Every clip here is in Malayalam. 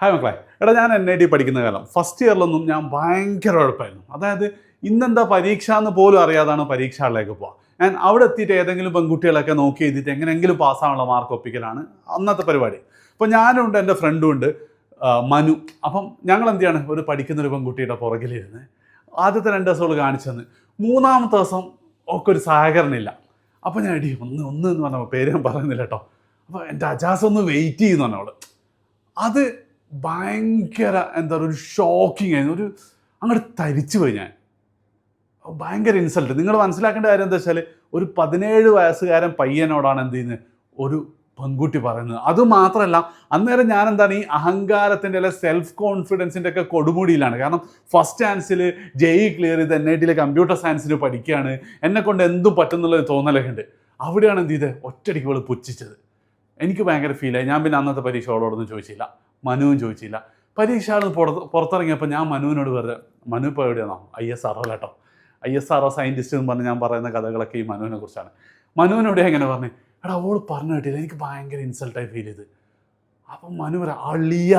ഹായ് മക്കളെ, ഞാൻ NIT പഠിക്കുന്ന കാലം ഫസ്റ്റ് ഇയറിലൊന്നും ഞാൻ ഭയങ്കര ഉഴപ്പായിരുന്നു. അതായത് ഇന്നെന്താ പരീക്ഷ എന്ന് പോലും അറിയാതാണ് പരീക്ഷ ഹാളിലേക്ക് പോവുക. ഞാൻ അവിടെ എത്തിയിട്ട് ഏതെങ്കിലും പെൺകുട്ടികളൊക്കെ നോക്കി എഴുതിയിട്ട് എങ്ങനെയെങ്കിലും പാസ്സാവാനുള്ള മാർക്ക് ഒപ്പിക്കലാണ് അന്നത്തെ പരിപാടി. അപ്പോൾ ഞാനും ഉണ്ട്, എൻ്റെ ഫ്രണ്ടും ഉണ്ട്, മനു. അപ്പം ഞങ്ങൾ എന്ത് ചെയ്യാണ്, ഒരു പഠിക്കുന്നൊരു പെൺകുട്ടിയുടെ പുറകിലിരുന്ന് ആദ്യത്തെ 2 ദിവസം കാണിച്ചു തന്ന്, മൂന്നാമത്തെ ദിവസം ഒക്കെ ഒരു സഹകരണമില്ല. അപ്പോൾ ഞാൻ ഒന്ന് എന്ന് പറഞ്ഞ പേര് ഞാൻ പറയുന്നില്ല കേട്ടോ. അപ്പോൾ എൻ്റെ അജാസ് ഒന്ന് വെയിറ്റ് ചെയ്യുന്നു അവൾ. അത് ഭയങ്കര എന്താ പറയുക, ഒരു ഷോക്കിംഗ് ആയിരുന്നു. അങ്ങോട്ട് തരിച്ചു പോയി ഞാൻ. ഭയങ്കര ഇൻസൾട്ട്. നിങ്ങൾ മനസ്സിലാക്കേണ്ട കാര്യം എന്താ വെച്ചാൽ, ഒരു 17 വയസ്സുകാരൻ പയ്യനോടാണ് എന്ത് ചെയ്യുന്നത്, ഒരു പെൺകുട്ടി പറയുന്നത്. അതുമാത്രമല്ല, അന്നേരം ഞാൻ എന്താണ്, ഈ അഹങ്കാരത്തിൻ്റെ അല്ലെ സെൽഫ് കോൺഫിഡൻസിൻ്റെ ഒക്കെ കൊടുമുടിയിലാണ്. കാരണം ഫസ്റ്റ് ചാൻസിൽ JEE ക്ലിയർ ചെയ്ത് NITയിലെ കമ്പ്യൂട്ടർ സയൻസിന് പഠിക്കുകയാണ്, എന്നെ കൊണ്ട് എന്തും പറ്റുന്നുള്ളൊരു തോന്നലൊക്കെ ഉണ്ട്. അവിടെയാണ് എന്ത് ചെയ്തത്, ഒറ്റയടിക്ക് ഇവൾ പുച്ഛിച്ചത്. എനിക്ക് ഭയങ്കര ഫീലായി. ഞാൻ പിന്നെ അന്നത്തെ പരീക്ഷ അവളോടൊന്നും ചോദിച്ചില്ല, മനുവും ചോദിച്ചില്ല. പരീക്ഷ ആൾ പുറത്തിറങ്ങിയപ്പോൾ ഞാൻ മനുവിനോട് വെറുതെ, മനു ഇപ്പോൾ എവിടെയാണോ, ISRO കേട്ടോ, ISRO സയൻറ്റിസ്റ്റ് എന്ന് പറഞ്ഞ് ഞാൻ പറയുന്ന കഥകളൊക്കെ ഈ മനുവിനെ കുറിച്ചാണ്. മനുവിനോട് എങ്ങനെ പറഞ്ഞു, എടാ ഓൾ പറഞ്ഞു കേട്ടില്ല, എനിക്ക് ഭയങ്കര ഇൻസൾട്ടായി ഫീൽ ചെയ്ത്. അപ്പം മനു പറയാം, അളിയ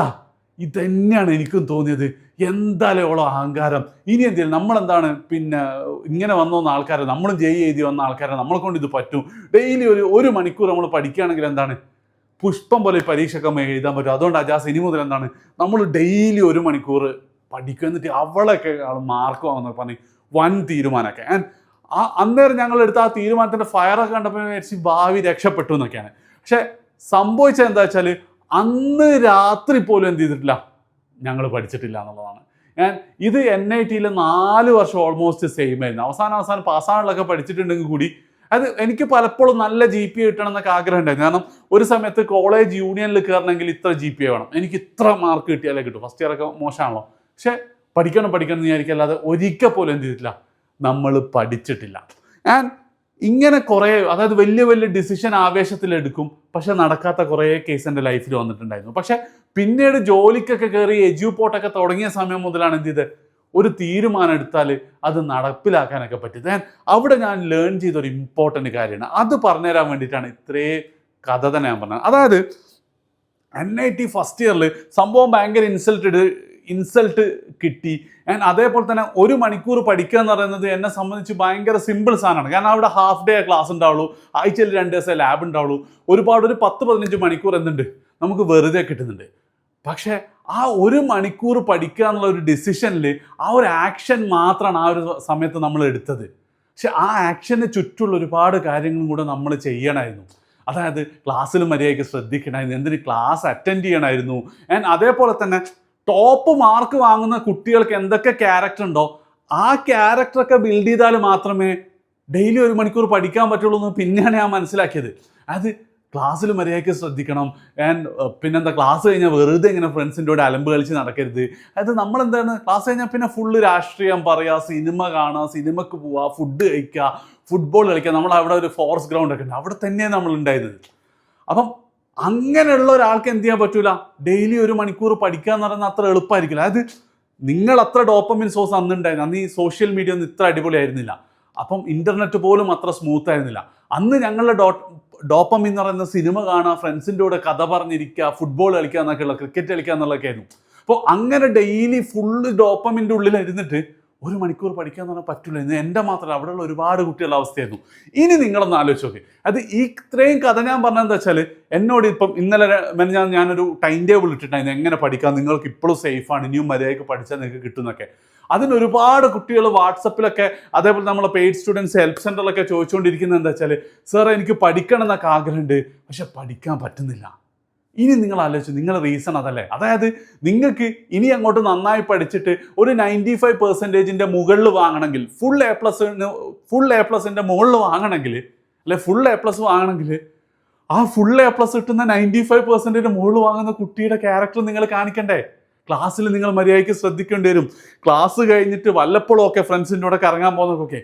ഇതന്നെയാണ് എനിക്കും തോന്നിയത്, എന്തായാലും ഓളോ അഹങ്കാരം. ഇനി എന്തെങ്കിലും നമ്മളെന്താണ് പിന്നെ ഇങ്ങനെ വന്ന ആൾക്കാരെ, നമ്മളും JEE എഴുതി വന്ന ആൾക്കാരെ നമ്മളെ കൊണ്ട് ഇത് പറ്റും. ഡെയിലി ഒരു മണിക്കൂർ നമ്മൾ പഠിക്കുകയാണെങ്കിൽ എന്താണ്, പുഷ്പം പോലെ പരീക്ഷയൊക്കെ എഴുതാൻ പറ്റും. അതുകൊണ്ട് അജാസ് ഇനി മുതൽ എന്താണ്, നമ്മൾ ഡെയിലി 1 മണിക്കൂർ പഠിക്കുക, എന്നിട്ട് അവളൊക്കെ മാർക്ക് വാങ്ങുന്നത് പറഞ്ഞ് വൻ തീരുമാനമൊക്കെ. ആൻഡ് അന്നേരം ഞങ്ങളെടുത്ത ആ തീരുമാനത്തിൻ്റെ ഫയറൊക്കെ കണ്ടപ്പോൾ വിചാരിച്ച് ഭാവി രക്ഷപ്പെട്ടു എന്നൊക്കെയാണ്. പക്ഷെ സംഭവിച്ചത് എന്താ വെച്ചാൽ, അന്ന് രാത്രി പോലും എന്ത് ചെയ്തിട്ടില്ല, ഞങ്ങൾ പഠിച്ചിട്ടില്ല എന്നുള്ളതാണ്. ഇത് NITയിലെ 4 വർഷം ഓൾമോസ്റ്റ് സെയിം ആയിരുന്നു. അവസാനം പാസ്സാകാനുള്ളതൊക്കെ പഠിച്ചിട്ടുണ്ടെങ്കിൽ കൂടി അത് എനിക്ക് പലപ്പോഴും നല്ല GPA കിട്ടണം എന്നൊക്കെ ആഗ്രഹം ഉണ്ടായിരുന്നു. കാരണം ഒരു സമയത്ത് കോളേജ് യൂണിയനിൽ കയറണമെങ്കിൽ ഇത്ര GPA വേണം, എനിക്ക് ഇത്ര മാർക്ക് കിട്ടിയാലേ കിട്ടും. ഫസ്റ്റ് ഇയറൊക്കെ മോശമാണല്ലോ. പക്ഷെ പഠിക്കണം എന്ന് വിചാരിക്കും, അല്ലാതെ ഒരിക്കൽ പോലും എന്ത് ചെയ്തിട്ടില്ല, നമ്മൾ പഠിച്ചിട്ടില്ല. ഇങ്ങനെ കുറേ, അതായത് വലിയ ഡിസിഷൻ ആവേശത്തിലെടുക്കും, പക്ഷെ നടക്കാത്ത കുറേ കേസ് എൻ്റെ ലൈഫിൽ വന്നിട്ടുണ്ടായിരുന്നു. പക്ഷെ പിന്നീട് ജോലിക്കൊക്കെ കയറി എജ്യൂപോർട്ടൊക്കെ തുടങ്ങിയ സമയം മുതലാണ് എന്ത് ചെയ്ത്, ഒരു തീരുമാനം എടുത്താൽ അത് നടപ്പിലാക്കാനൊക്കെ പറ്റും. അവിടെ ഞാൻ ലേൺ ചെയ്തൊരു ഇമ്പോർട്ടൻ്റ് കാര്യമാണ്. അത് പറഞ്ഞുതരാൻ വേണ്ടിയിട്ടാണ് ഇത്രയും കഥ തന്നെ ഞാൻ പറഞ്ഞത്. അതായത് NIT ഫസ്റ്റ് ഇയറിൽ സംഭവം ഭയങ്കര ഇൻസൾട്ട് കിട്ടി. അതേപോലെ തന്നെ 1 മണിക്കൂർ പഠിക്കുക എന്ന് പറയുന്നത് എന്നെ സംബന്ധിച്ച് ഭയങ്കര സിമ്പിൾ സാധനമാണ്. കാരണം അവിടെ ഹാഫ് ഡേ ക്ലാസ് ഉണ്ടാവുള്ളൂ, ആഴ്ചയിൽ 2 ദിവസം ലാബ് ഉണ്ടാവുള്ളൂ. ഒരു 10-15 മണിക്കൂർ എന്തുണ്ട് നമുക്ക് വെറുതെ കിട്ടുന്നുണ്ട്. പക്ഷേ ആ 1 മണിക്കൂർ പഠിക്കുക എന്നുള്ള ഒരു ഡിസിഷനിൽ ആ ഒരു ആക്ഷൻ മാത്രമാണ് ആ ഒരു സമയത്ത് നമ്മൾ എടുത്തത്. പക്ഷെ ആ ആക്ഷന് ചുറ്റുള്ള ഒരുപാട് കാര്യങ്ങളും കൂടെ നമ്മൾ ചെയ്യണമായിരുന്നു. അതായത് ക്ലാസ്സിൽ മര്യാദയ്ക്ക് ശ്രദ്ധിക്കണമായിരുന്നു, എന്തിന് ക്ലാസ് അറ്റൻഡ് ചെയ്യണമായിരുന്നു. അതേപോലെ തന്നെ ടോപ്പ് മാർക്ക് വാങ്ങുന്ന കുട്ടികൾക്ക് എന്തൊക്കെ ക്യാരക്ടർ ഉണ്ടോ ആ ക്യാരക്ടറൊക്കെ ബിൽഡ് ചെയ്താൽ മാത്രമേ ഡെയിലി 1 മണിക്കൂർ പഠിക്കാൻ പറ്റുള്ളൂ എന്ന് പിന്നെയാണ് ഞാൻ മനസ്സിലാക്കിയത്. അത് ക്ലാസ്സിൽ മര്യാദയ്ക്ക് ശ്രദ്ധിക്കണം. പിന്നെന്താ, ക്ലാസ് കഴിഞ്ഞാൽ വെറുതെ ഇങ്ങനെ ഫ്രണ്ട്സിൻ്റെ കൂടെ അലമ്പ് കളിച്ച് നടക്കരുത്. അതായത് നമ്മളെന്താണ്, ക്ലാസ് കഴിഞ്ഞാൽ പിന്നെ ഫുള്ള് രാഷ്ട്രീയം പറയുക, സിനിമ കാണുക, സിനിമക്ക് പോവുക, ഫുഡ് കഴിക്കുക, ഫുട്ബോൾ കളിക്കുക. നമ്മൾ അവിടെ ഒരു ഫോറസ്റ്റ് ഗ്രൗണ്ട് ഒക്കെ ഉണ്ട്, അവിടെ തന്നെയാണ് നമ്മൾ ഉണ്ടായിരുന്നത്. അപ്പം അങ്ങനെയുള്ള ഒരാൾക്ക് എന്ത് ചെയ്യാൻ പറ്റൂല, ഡെയിലി 1 മണിക്കൂർ പഠിക്കുക എന്ന് പറയുന്നത് അത്ര എളുപ്പമായിരിക്കില്ല. അതായത് നിങ്ങൾ അത്ര ഡോപ്പമിൻ സോഴ്സ് അന്നുണ്ടായിരുന്നു. അന്ന് ഈ സോഷ്യൽ മീഡിയ ഒന്നും ഇത്ര അടിപൊളിയായിരുന്നില്ല. അപ്പം ഇൻ്റർനെറ്റ് പോലും അത്ര സ്മൂത്ത് ആയിരുന്നില്ല. അന്ന് ഞങ്ങളുടെ ഡോപ്പമിൻ എന്ന് പറയുന്ന സിനിമ കാണുക, ഫ്രണ്ട്സിൻ്റെ കൂടെ കഥ പറഞ്ഞിരിക്കുക, ഫുട്ബോൾ കളിക്കുക എന്നൊക്കെയുള്ള, ക്രിക്കറ്റ് കളിക്കുക എന്നുള്ളതൊക്കെ ആയിരുന്നു. അപ്പോൾ അങ്ങനെ ഡെയിലി ഫുള്ള് ഡോപ്പമിൻ്റെ ഉള്ളിലിരുന്നിട്ട് 1 മണിക്കൂർ പഠിക്കുക എന്ന് പറഞ്ഞാൽ പറ്റില്ല. ഇന്ന് എൻ്റെ മാത്രമല്ല, അവിടെയുള്ള ഒരുപാട് കുട്ടികളുടെ അവസ്ഥയായിരുന്നു. ഇനി നിങ്ങളൊന്ന് ആലോചിച്ച് നോക്കി. അത് ഇത്രയും കഥ ഞാൻ പറഞ്ഞതെന്താ വെച്ചാൽ, എന്നോട് ഇപ്പം ഇന്നലെ ഞാനൊരു ടൈം ടേബിൾ ഇട്ടിട്ടായിരുന്നു, എങ്ങനെ പഠിക്കാം, നിങ്ങൾക്ക് ഇപ്പോഴും സേഫാണ്, ഇനിയും മര്യാദയ്ക്ക് പഠിച്ചാൽ നിങ്ങൾക്ക് കിട്ടുന്നൊക്കെ. അതിന് ഒരുപാട് കുട്ടികൾ വാട്സപ്പിലൊക്കെ, അതേപോലെ നമ്മളെ പെയ്ഡ് സ്റ്റുഡൻസ് ഹെൽപ്പ് സെൻ്ററിലൊക്കെ ചോദിച്ചുകൊണ്ടിരിക്കുന്നത് എന്താ വെച്ചാൽ, സാർ എനിക്ക് പഠിക്കണം എന്നൊക്കെ ആഗ്രഹമുണ്ട്, പക്ഷെ പഠിക്കാൻ പറ്റുന്നില്ല. ഇനി നിങ്ങൾ ആലോചിച്ചു, നിങ്ങളുടെ റീസൺ അതല്ലേ? അതായത് നിങ്ങൾക്ക് ഇനി അങ്ങോട്ട് നന്നായി പഠിച്ചിട്ട് ഒരു 95% മുകളിൽ വാങ്ങണമെങ്കിൽ, ഫുൾ എ പ്ലസിൻ്റെ മുകളിൽ വാങ്ങണമെങ്കിൽ, അല്ലെ ഫുൾ A+ വാങ്ങണമെങ്കിൽ, ആ ഫുൾ A+ കിട്ടുന്ന 95% മുകളിൽ വാങ്ങുന്ന കുട്ടിയുടെ ക്യാരക്ടർ നിങ്ങൾ കാണിക്കണ്ടേ? ക്ലാസ്സിൽ നിങ്ങൾ മര്യാദയ്ക്ക് ശ്രദ്ധിക്കേണ്ടി വരും. ക്ലാസ് കഴിഞ്ഞിട്ട് വല്ലപ്പോഴും ഒക്കെ ഫ്രണ്ട്സിൻ്റെ കൂടെ കറങ്ങാൻ പോകുന്നതൊക്കെ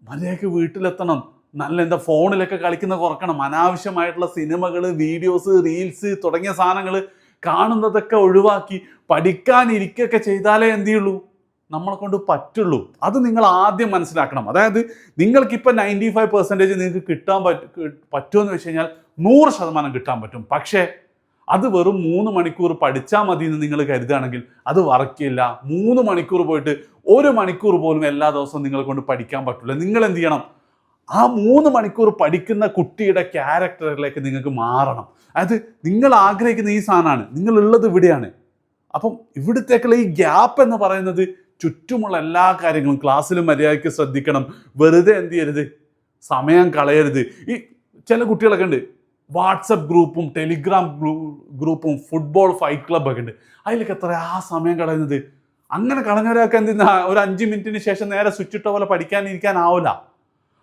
മര്യാദയ്ക്ക് വീട്ടിലെത്തണം. നല്ല ഫോണിലൊക്കെ കളിക്കുന്ന കുറക്കണം. അനാവശ്യമായിട്ടുള്ള സിനിമകൾ, വീഡിയോസ്, റീൽസ് തുടങ്ങിയ സാധനങ്ങൾ കാണുന്നതൊക്കെ ഒഴിവാക്കി പഠിക്കാനിരിക്കുകയൊക്കെ ചെയ്താലേ എന്ത് ചെയ്യുള്ളൂ, നമ്മളെ കൊണ്ട് പറ്റുള്ളൂ. അത് നിങ്ങൾ ആദ്യം മനസ്സിലാക്കണം. അതായത് നിങ്ങൾക്കിപ്പോൾ 95% നിങ്ങൾക്ക് കിട്ടാൻ പറ്റുമെന്ന് വെച്ച് കഴിഞ്ഞാൽ 100% കിട്ടാൻ പറ്റും. പക്ഷേ അത് വെറും 3 മണിക്കൂർ പഠിച്ചാൽ മതി എന്ന് നിങ്ങൾ കരുതുകയാണെങ്കിൽ അത് വർക്കില്ല. 3 മണിക്കൂർ പോയിട്ട് 1 മണിക്കൂർ പോലും എല്ലാ ദിവസവും നിങ്ങളെ കൊണ്ട് പഠിക്കാൻ പറ്റില്ല. നിങ്ങൾ എന്ത് ചെയ്യണം? ആ 3 മണിക്കൂർ പഠിക്കുന്ന കുട്ടിയുടെ ക്യാരക്ടറിലേക്ക് നിങ്ങൾക്ക് മാറണം. അതായത് നിങ്ങൾ ആഗ്രഹിക്കുന്ന ഈ സാധനമാണ്, നിങ്ങളുള്ളത് ഇവിടെയാണ്. അപ്പം ഇവിടത്തേക്കുള്ള ഈ ഗ്യാപ്പ് എന്ന് പറയുന്നത് ചുറ്റുമുള്ള എല്ലാ കാര്യങ്ങളും ക്ലാസ്സിലും മര്യാദയ്ക്ക് ശ്രദ്ധിക്കണം. വെറുതെ എന്ത് ചെയ്യരുത്, സമയം കളയരുത്. ഈ ചില കുട്ടികളൊക്കെ ഉണ്ട്, വാട്സപ്പ് ഗ്രൂപ്പും ടെലിഗ്രാം ഗ്രൂപ്പും ഫുട്ബോൾ ഫൈറ്റ് ക്ലബ്ബൊക്കെ ഉണ്ട്. അതിലൊക്കെ എത്ര സമയം കളയുന്നത്. അങ്ങനെ കളഞ്ഞവരൊക്കെ എന്തിനാ ഒരു 5 മിനിറ്റിന് ശേഷം നേരെ സ്വിച്ച് ഇട്ട പോലെ പഠിക്കാനിരിക്കാനാവില്ല.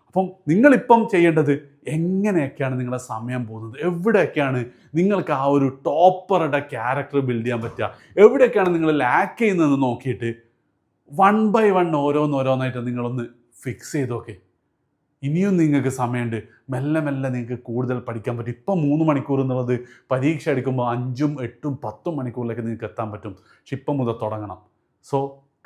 അപ്പം നിങ്ങളിപ്പം ചെയ്യേണ്ടത് എങ്ങനെയൊക്കെയാണ് നിങ്ങളുടെ സമയം പോകുന്നത്, എവിടെയൊക്കെയാണ് നിങ്ങൾക്ക് ആ ഒരു ടോപ്പറുടെ ക്യാരക്ടർ ബിൽഡ് ചെയ്യാൻ പറ്റുക, എവിടെയൊക്കെയാണ് നിങ്ങൾ ലാക്ക് ചെയ്യുന്നതെന്ന് നോക്കിയിട്ട് 1 by 1 ഓരോന്നായിട്ട് നിങ്ങളൊന്ന് ഫിക്സ് ചെയ്തൊക്കെ. ഇനിയും നിങ്ങൾക്ക് സമയമുണ്ട്. മെല്ലെ മെല്ലെ നിങ്ങൾക്ക് കൂടുതൽ പഠിക്കാൻ പറ്റും. ഇപ്പം 3 മണിക്കൂർ എന്നുള്ളത് പരീക്ഷ എടുക്കുമ്പോൾ 5ഉം 8ഉം 10ഉം മണിക്കൂറിലേക്ക് നിങ്ങൾക്ക് എത്താൻ പറ്റും. പക്ഷെ ഇപ്പം മുതൽ തുടങ്ങണം. സോ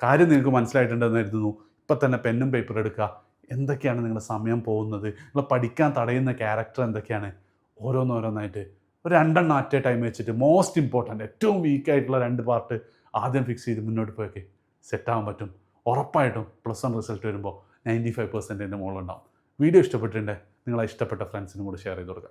കാര്യം നിങ്ങൾക്ക് മനസ്സിലായിട്ടുണ്ടെന്ന് കരുതുന്നു. ഇപ്പം തന്നെ പെന്നും പേപ്പറും എടുക്കുക. എന്തൊക്കെയാണ് നിങ്ങളുടെ സമയം പോകുന്നത്, നിങ്ങൾ പഠിക്കാൻ തടയുന്ന ക്യാരക്ടർ എന്തൊക്കെയാണ്, ഓരോന്നായിട്ട് ഒരു 2 എണ്ണം അറ്റ് എ ടൈം വെച്ചിട്ട് മോസ്റ്റ് ഇമ്പോർട്ടൻറ്റ് ഏറ്റവും വീക്കായിട്ടുള്ള 2 പാർട്ട് ആദ്യം ഫിക്സ് ചെയ്ത് മുന്നോട്ട് പോയൊക്കെ സെറ്റാകാൻ പറ്റും. ഉറപ്പായിട്ടും +1 റിസൾട്ട് വരുമ്പോൾ 95% മുകളിലുണ്ടാവും. വീഡിയോ ഇഷ്ടപ്പെട്ടിട്ടുണ്ടെങ്കിൽ നിങ്ങളെ ഇഷ്ടപ്പെട്ട ഫ്രണ്ട്സിനും കൂടി ഷെയർ ചെയ്ത് കൊടുക്കുക.